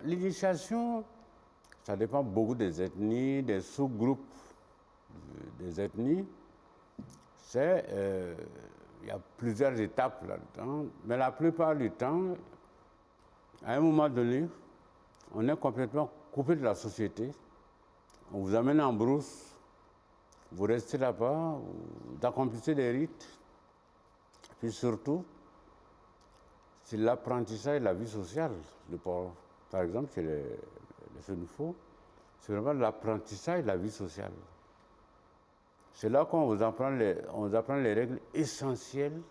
l'initiation, ça dépend beaucoup des ethnies, des sous-groupes des ethnies. Il y a plusieurs étapes là-dedans, mais la plupart du temps, à un moment donné, on est complètement coupé de la société. On vous amène en brousse, vous restez là-bas, vous accomplissez des rites. Puis surtout, c'est l'apprentissage de la vie sociale. Par exemple, chez les Sénoufos, c'est vraiment l'apprentissage de la vie sociale. C'est là qu'on vous apprend les règles essentielles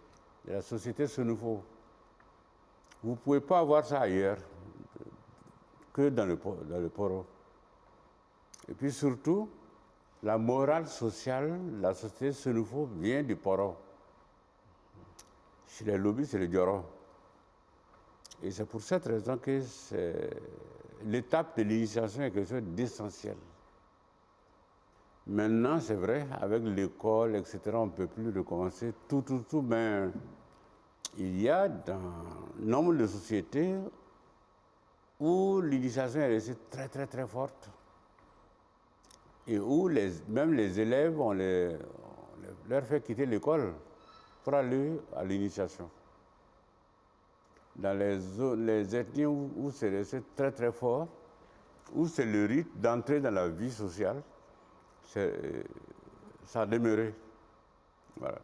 de la société Sénoufo. Vous ne pouvez pas avoir ça ailleurs que dans le Poro. Et puis surtout, la morale sociale de la société Sénoufo vient du Poro. Chez les lobbies, c'est le Dioro. Et c'est pour cette raison que l'étape de l'initiation est quelque chose d'essentiel. Maintenant, c'est vrai, avec l'école, etc., on ne peut plus recommencer tout, mais il y a dans nombre de sociétés où l'initiation est restée très, très, très forte et où même les élèves, on leur fait quitter l'école pour aller à l'initiation. Dans les ethnies où c'est resté très, très fort, où c'est le rite d'entrer dans la vie sociale, ça a demeuré. Voilà.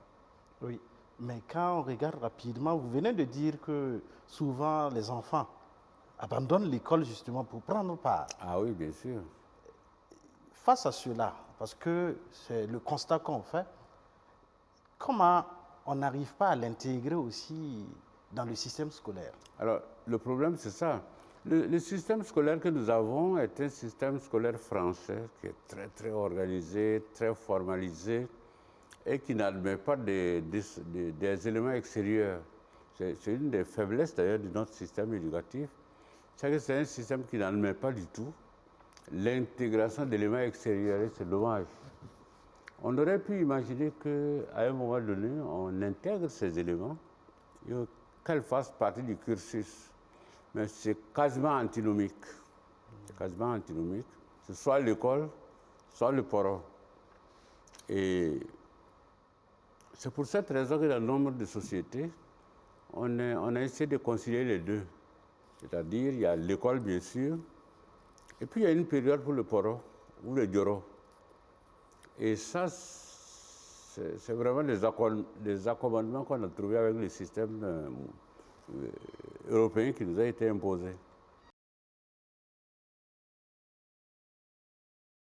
Oui, mais quand on regarde rapidement, vous venez de dire que souvent les enfants abandonnent l'école justement pour prendre part. Ah oui, bien sûr. Face à cela, parce que c'est le constat qu'on fait, comment on n'arrive pas à l'intégrer aussi dans le système scolaire? Alors, le problème, c'est ça. Le système scolaire que nous avons est un système scolaire français qui est très, très organisé, très formalisé et qui n'admet pas des éléments extérieurs. C'est une des faiblesses d'ailleurs de notre système éducatif. C'est que c'est un système qui n'admet pas du tout l'intégration d'éléments extérieurs et c'est dommage. On aurait pu imaginer qu'à un moment donné, on intègre ces éléments et qu'elles fassent partie du cursus. Mais c'est quasiment antinomique. C'est quasiment antinomique. C'est soit l'école, soit le Poro. Et c'est pour cette raison que dans nombre de sociétés, on a essayé de concilier les deux. C'est-à-dire, il y a l'école, bien sûr, et puis il y a une période pour le Poro ou le Dioro. Et ça, c'est vraiment des accommodements qu'on a trouvés avec le système européen qui nous a été imposé.